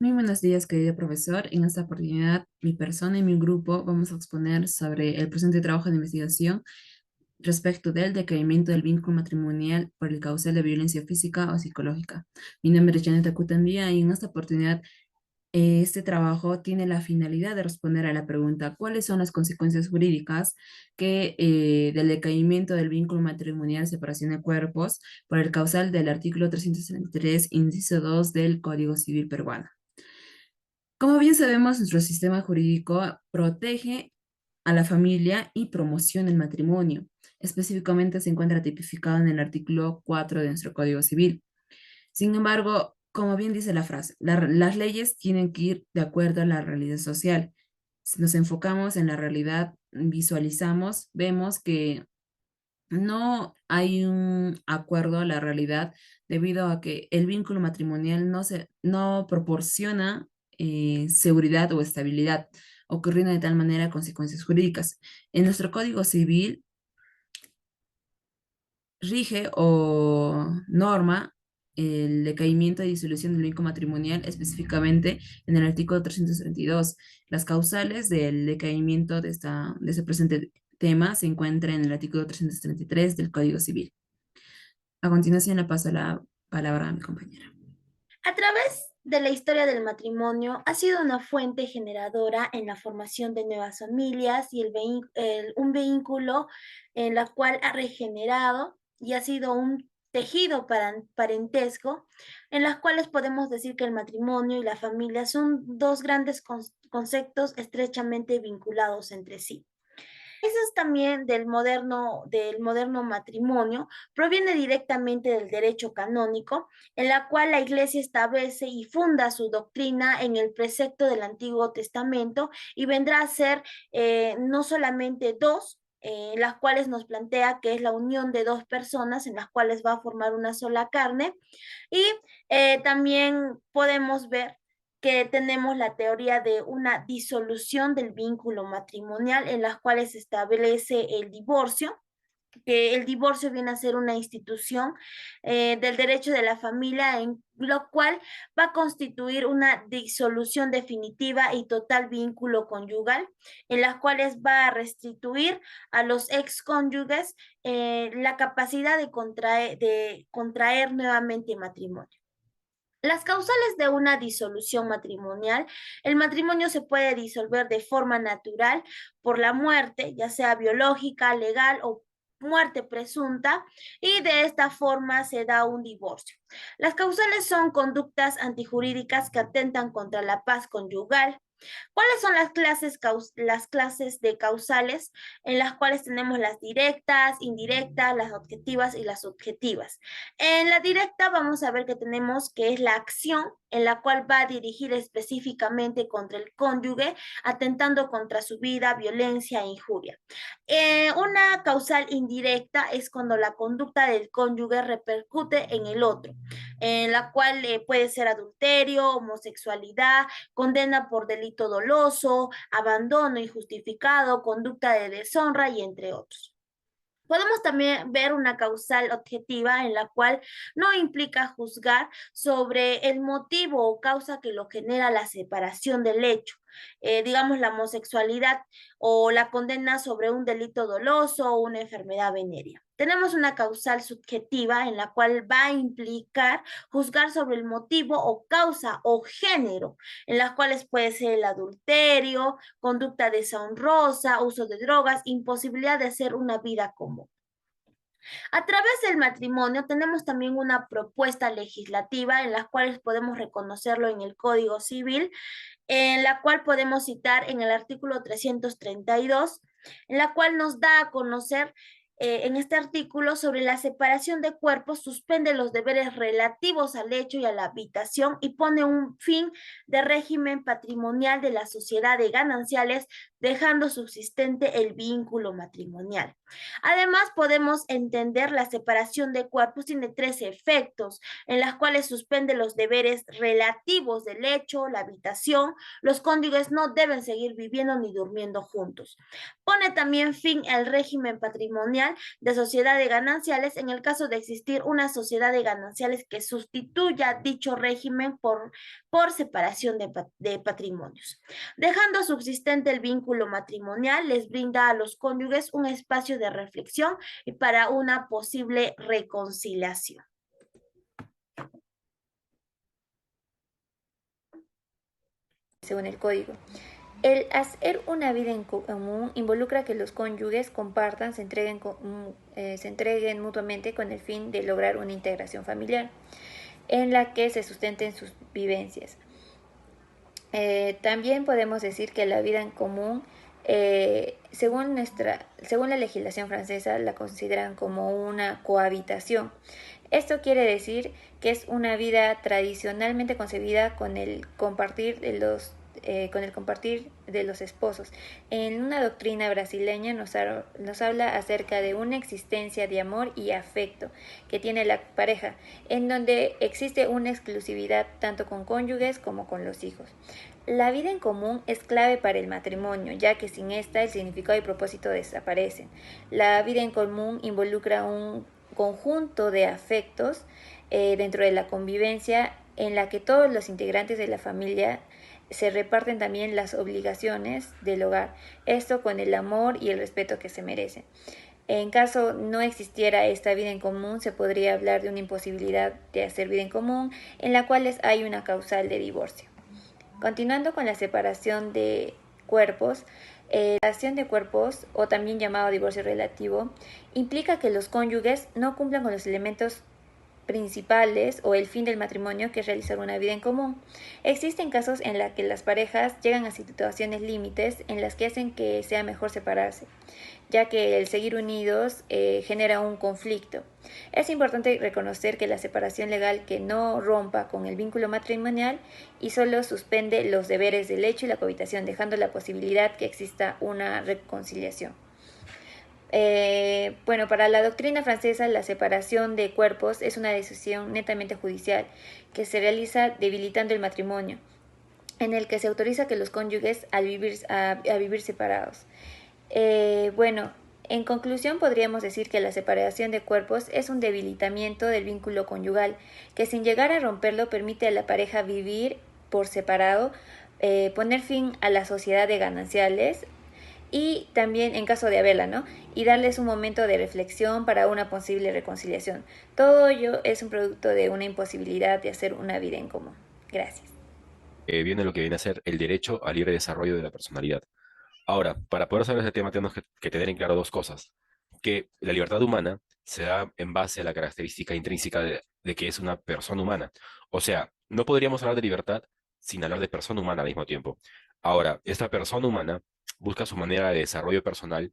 Muy buenos días, querido profesor. En esta oportunidad, mi persona y mi grupo vamos a exponer sobre el presente trabajo de investigación respecto del decaimiento del vínculo matrimonial por el causal de violencia física o psicológica. Mi nombre es Janet Acutambía y en esta oportunidad este trabajo tiene la finalidad de responder a la pregunta: ¿cuáles son las consecuencias jurídicas del decaimiento del vínculo matrimonial, separación de cuerpos, por el causal del artículo 333, inciso 2 del Código Civil peruano? Como bien sabemos, nuestro sistema jurídico protege a la familia y promociona el matrimonio. Específicamente se encuentra tipificado en el artículo 4 de nuestro Código Civil. Sin embargo, como bien dice la frase, las leyes tienen que ir de acuerdo a la realidad social. Si nos enfocamos en la realidad, visualizamos, vemos que no hay un acuerdo a la realidad debido a que el vínculo matrimonial no proporciona seguridad o estabilidad, ocurriendo de tal manera consecuencias jurídicas. En nuestro Código Civil rige o norma el decaimiento y disolución del vínculo matrimonial, específicamente en el artículo 332. Las causales del decaimiento de este presente tema se encuentran en el artículo 333 del Código Civil. A continuación le paso la palabra a mi compañera. A través de la historia del matrimonio, ha sido una fuente generadora en la formación de nuevas familias y un vínculo en la cual ha regenerado y ha sido un tejido parentesco, en las cuales podemos decir que el matrimonio y la familia son dos grandes conceptos estrechamente vinculados entre sí. Raíces también del moderno matrimonio proviene directamente del derecho canónico, en la cual la Iglesia establece y funda su doctrina en el precepto del Antiguo Testamento y vendrá a ser no solamente dos, las cuales nos plantea que es la unión de dos personas en las cuales va a formar una sola carne. Y también podemos ver que tenemos la teoría de una disolución del vínculo matrimonial en las cuales se establece el divorcio, que el divorcio viene a ser una institución del derecho de la familia, en lo cual va a constituir una disolución definitiva y total vínculo conyugal, en las cuales va a restituir a los excónyuges la capacidad de contraer nuevamente matrimonio. Las causales de una disolución matrimonial: el matrimonio se puede disolver de forma natural por la muerte, ya sea biológica, legal o muerte presunta, y de esta forma se da un divorcio. Las causales son conductas antijurídicas que atentan contra la paz conyugal. ¿Cuáles son las clases de causales? En las cuales tenemos las directas, indirectas, las objetivas y las subjetivas. En la directa vamos a ver que tenemos que es la acción en la cual va a dirigir específicamente contra el cónyuge, atentando contra su vida, violencia e injuria. Una causal indirecta es cuando la conducta del cónyuge repercute en el otro, en la cual puede ser adulterio, homosexualidad, condena por delito doloso, abandono injustificado, conducta de deshonra y entre otros. Podemos también ver una causal objetiva en la cual no implica juzgar sobre el motivo o causa que lo genera la separación del hecho, digamos la homosexualidad o la condena sobre un delito doloso o una enfermedad venérea. Tenemos una causal subjetiva en la cual va a implicar juzgar sobre el motivo o causa o género, en las cuales puede ser el adulterio, conducta deshonrosa, uso de drogas, imposibilidad de hacer una vida común. A través del matrimonio tenemos también una propuesta legislativa en la cual podemos reconocerlo en el Código Civil, en la cual podemos citar en el artículo 332, en la cual nos da a conocer en este artículo sobre la separación de cuerpos, suspende los deberes relativos al hecho y a la habitación y pone un fin de régimen patrimonial de la sociedad de gananciales, dejando subsistente el vínculo matrimonial. Además, podemos entender la separación de cuerpos tiene tres efectos, en las cuales suspende los deberes relativos del hecho, la habitación. Los cónyuges no deben seguir viviendo ni durmiendo juntos. Pone también fin al régimen patrimonial de sociedad de gananciales en el caso de existir una sociedad de gananciales que sustituya dicho régimen por separación de patrimonios. Dejando subsistente el vínculo matrimonial, les brinda a los cónyuges un espacio de reflexión y para una posible reconciliación. Según el código. El hacer una vida en común involucra que los cónyuges compartan, se entreguen mutuamente con el fin de lograr una integración familiar en la que se sustenten sus vivencias. También podemos decir que la vida en común, según la legislación francesa, la consideran como una cohabitación. Esto quiere decir que es una vida tradicionalmente concebida con el compartir de los esposos. En una doctrina brasileña nos habla acerca de una existencia de amor y afecto que tiene la pareja, en donde existe una exclusividad tanto con cónyuges como con los hijos. La vida en común es clave para el matrimonio, ya que sin esta el significado y propósito desaparecen. La vida en común involucra un conjunto de afectos dentro de la convivencia en la que todos los integrantes de la familia se reparten también las obligaciones del hogar, esto con el amor y el respeto que se merecen. En caso no existiera esta vida en común, se podría hablar de una imposibilidad de hacer vida en común, en la cual hay una causal de divorcio. Continuando con la separación de cuerpos, la separación de cuerpos, o también llamado divorcio relativo, implica que los cónyuges no cumplan con los elementos principales o el fin del matrimonio, que es realizar una vida en común. Existen casos en los que las parejas llegan a situaciones límites en las que hacen que sea mejor separarse, ya que el seguir unidos genera un conflicto. Es importante reconocer que la separación legal que no rompa con el vínculo matrimonial y solo suspende los deberes del hecho y la cohabitación, dejando la posibilidad que exista una reconciliación. Bueno, para la doctrina francesa, la separación de cuerpos es una decisión netamente judicial que se realiza debilitando el matrimonio, en el que se autoriza que los cónyuges a vivir separados. Bueno, en conclusión podríamos decir que la separación de cuerpos es un debilitamiento del vínculo conyugal, que sin llegar a romperlo permite a la pareja vivir por separado, poner fin a la sociedad de gananciales, y también en caso de haberla, ¿no? Y darles un momento de reflexión para una posible reconciliación. Todo ello es un producto de una imposibilidad de hacer una vida en común. Gracias. Viene lo que viene a ser el derecho al libre desarrollo de la personalidad. Ahora, para poder saber ese tema tenemos que tener en claro dos cosas. Que la libertad humana se da en base a la característica intrínseca de que es una persona humana. O sea, no podríamos hablar de libertad sin hablar de persona humana al mismo tiempo. Ahora, esta persona humana busca su manera de desarrollo personal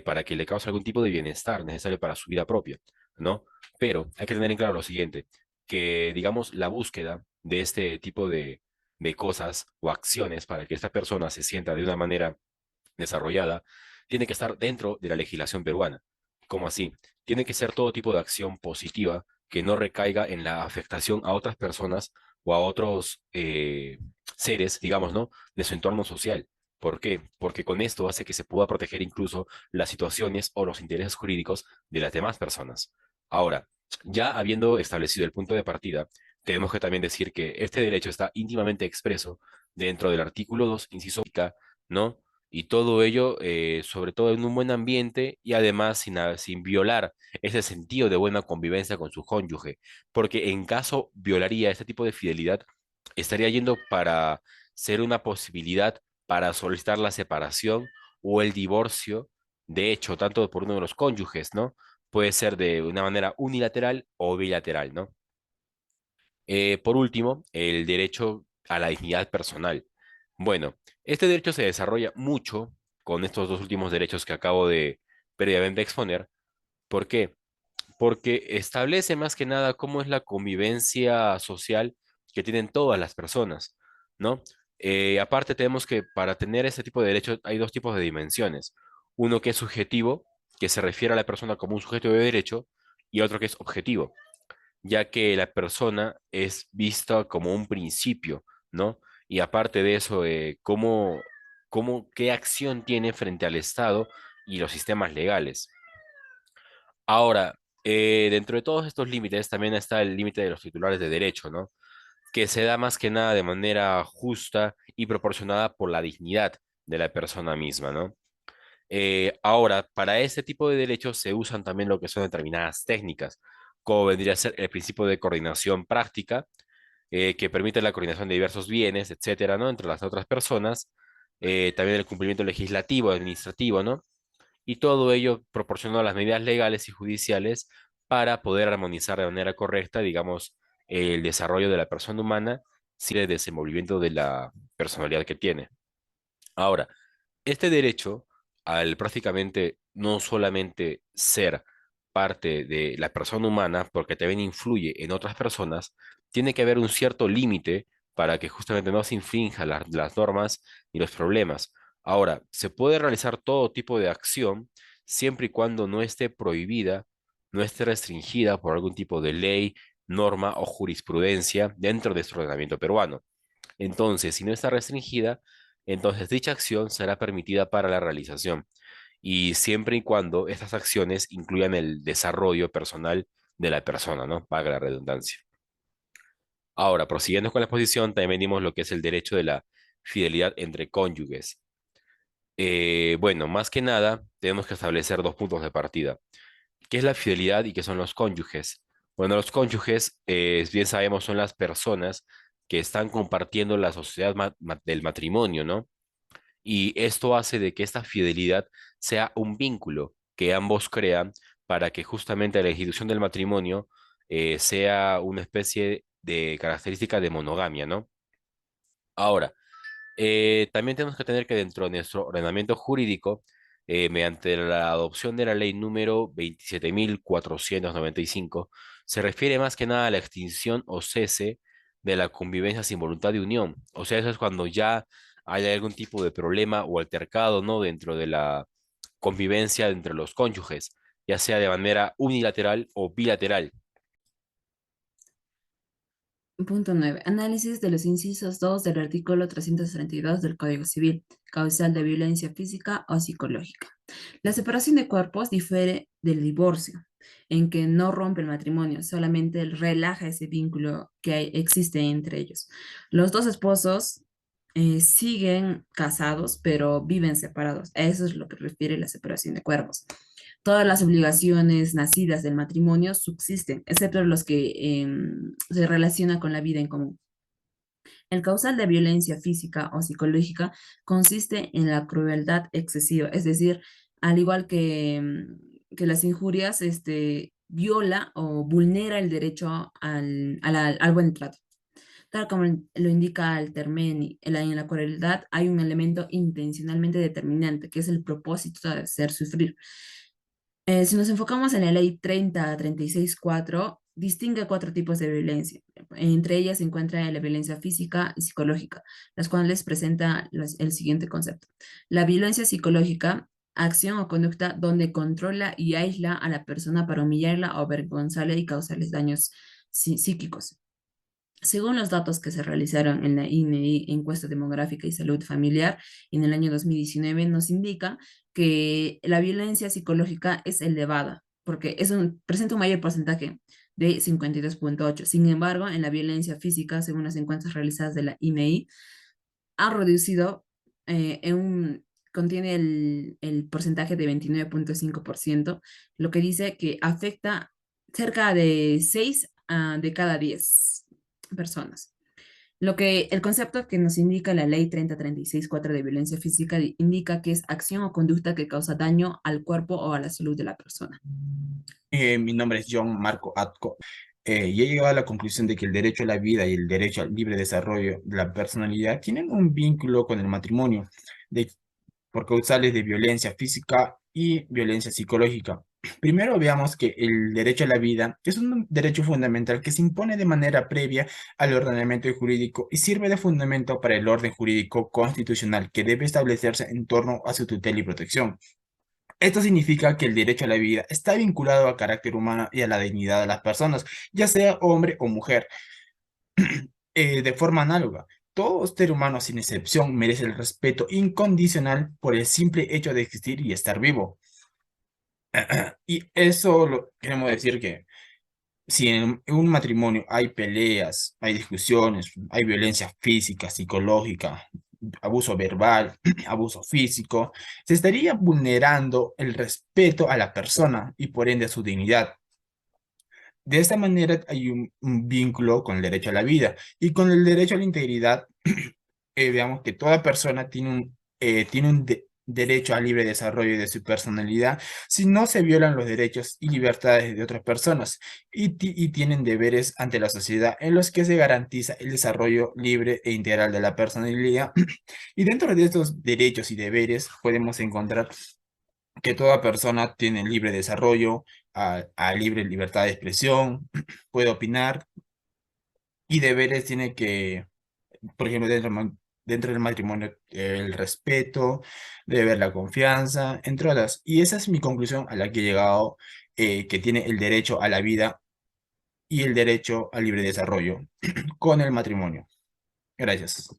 para que le cause algún tipo de bienestar necesario para su vida propia, ¿no? Pero hay que tener en claro lo siguiente, que digamos la búsqueda de este tipo de cosas o acciones para que esta persona se sienta de una manera desarrollada, tiene que estar dentro de la legislación peruana. ¿Cómo así? Tiene que ser todo tipo de acción positiva que no recaiga en la afectación a otras personas o a otros seres, digamos, ¿no? De su entorno social. ¿Por qué? Porque con esto hace que se pueda proteger incluso las situaciones o los intereses jurídicos de las demás personas. Ahora, ya habiendo establecido el punto de partida, tenemos que también decir que este derecho está íntimamente expreso dentro del artículo 2 inciso, ¿no? Y todo ello, sobre todo en un buen ambiente y además sin violar ese sentido de buena convivencia con su cónyuge, porque en caso violaría este tipo de fidelidad, estaría yendo para ser una posibilidad para solicitar la separación o el divorcio, de hecho, tanto por uno de los cónyuges, ¿no? Puede ser de una manera unilateral o bilateral, ¿no? Por último, el derecho a la dignidad personal. Bueno, este derecho se desarrolla mucho con estos dos últimos derechos que acabo de previamente exponer. ¿Por qué? Porque establece más que nada cómo es la convivencia social que tienen todas las personas, ¿no? Aparte tenemos que para tener este tipo de derechos hay dos tipos de dimensiones. Uno que es subjetivo que se refiere a la persona como un sujeto de derecho, y otro que es objetivo, ya que la persona es vista como un principio, ¿no? Y aparte de eso, qué acción tiene frente al Estado y los sistemas legales. Ahora, dentro de todos estos límites también está el límite de los titulares de derecho, ¿no? Que se da más que nada de manera justa y proporcionada por la dignidad de la persona misma, ¿no? Ahora, para este tipo de derechos se usan también lo que son determinadas técnicas, como vendría a ser el principio de coordinación práctica, que permite la coordinación de diversos bienes, etcétera, ¿no? Entre las otras personas, también el cumplimiento legislativo, administrativo, ¿no? Y todo ello proporcionó las medidas legales y judiciales para poder armonizar de manera correcta, digamos, el desarrollo de la persona humana sin el desenvolvimiento de la personalidad que tiene. Ahora, este derecho, al prácticamente no solamente ser parte de la persona humana, porque también influye en otras personas, tiene que haber un cierto límite para que justamente no se infrinjan las normas y los problemas. Ahora, se puede realizar todo tipo de acción siempre y cuando no esté prohibida, no esté restringida por algún tipo de ley, norma o jurisprudencia dentro de este ordenamiento peruano. Entonces, si no está restringida, entonces dicha acción será permitida para la realización y siempre y cuando estas acciones incluyan el desarrollo personal de la persona, ¿no? Paga la redundancia. Ahora, prosiguiendo con la exposición, también venimos lo que es el derecho de la fidelidad entre cónyuges. Bueno, más que nada, tenemos que establecer dos puntos de partida. ¿Qué es la fidelidad y qué son los cónyuges? Bueno, los cónyuges, bien sabemos, son las personas que están compartiendo la sociedad del matrimonio, ¿no? Y esto hace de que esta fidelidad sea un vínculo que ambos crean para que justamente la institución del matrimonio sea una especie de característica de monogamia, ¿no? Ahora, también tenemos que tener que dentro de nuestro ordenamiento jurídico, mediante la adopción de la ley número 27.495, se refiere más que nada a la extinción o cese de la convivencia sin voluntad de unión. O sea, eso es cuando ya hay algún tipo de problema o altercado, ¿no? Dentro de la convivencia entre los cónyuges, ya sea de manera unilateral o bilateral. Punto 9. Análisis de los incisos 2 del artículo 332 del Código Civil, causal de violencia física o psicológica. La separación de cuerpos difiere del divorcio, en que no rompe el matrimonio, solamente relaja ese vínculo que existe entre ellos. Los dos esposos siguen casados, pero viven separados. A eso es lo que refiere la separación de cuerpos. Todas las obligaciones nacidas del matrimonio subsisten, excepto los que se relacionan con la vida en común. El causal de violencia física o psicológica consiste en la crueldad excesiva, es decir, al igual que las injurias, viola o vulnera el derecho al buen trato. Tal como lo indica Altermeni, en la crueldad hay un elemento intencionalmente determinante, que es el propósito de hacer sufrir. Si nos enfocamos en la ley 3036-4, distingue cuatro tipos de violencia. Entre ellas se encuentra la violencia física y psicológica, las cuales presenta el siguiente concepto. La violencia psicológica, acción o conducta donde controla y aísla a la persona para humillarla o avergonzarla y causarles daños psíquicos. Según los datos que se realizaron en la INEI, Encuesta Demográfica y Salud Familiar, en el año 2019, nos indica que la violencia psicológica es elevada, porque presenta un mayor porcentaje de 52,8. Sin embargo, en la violencia física, según las encuestas realizadas de la INEI, ha reducido, contiene el porcentaje de 29,5%, lo que dice que afecta cerca de 6 de cada 10 personas. El concepto que nos indica la ley 3036-4 de violencia física indica que es acción o conducta que causa daño al cuerpo o a la salud de la persona. Mi nombre es John Marco Atco y he llegado a la conclusión de que el derecho a la vida y el derecho al libre desarrollo de la personalidad tienen un vínculo con el matrimonio por causales de violencia física y violencia psicológica. Primero veamos que el derecho a la vida es un derecho fundamental que se impone de manera previa al ordenamiento jurídico y sirve de fundamento para el orden jurídico constitucional que debe establecerse en torno a su tutela y protección. Esto significa que el derecho a la vida está vinculado al carácter humano y a la dignidad de las personas, ya sea hombre o mujer. De forma análoga, todo ser humano sin excepción merece el respeto incondicional por el simple hecho de existir y estar vivo. Y eso lo queremos decir que si en un matrimonio hay peleas, hay discusiones, hay violencia física, psicológica, abuso verbal, abuso físico, se estaría vulnerando el respeto a la persona y por ende a su dignidad. De esta manera hay un vínculo con el derecho a la vida y con el derecho a la integridad. Veamos que toda persona tiene un derecho al libre desarrollo de su personalidad si no se violan los derechos y libertades de otras personas y tienen deberes ante la sociedad en los que se garantiza el desarrollo libre e integral de la personalidad. Y dentro de estos derechos y deberes podemos encontrar que toda persona tiene libre desarrollo, a libre libertad de expresión, puede opinar y deberes tiene que, por ejemplo, dentro del matrimonio, el respeto, debe haber la confianza, entre otras. Y esa es mi conclusión a la que he llegado, que tiene el derecho a la vida y el derecho al libre desarrollo con el matrimonio. Gracias.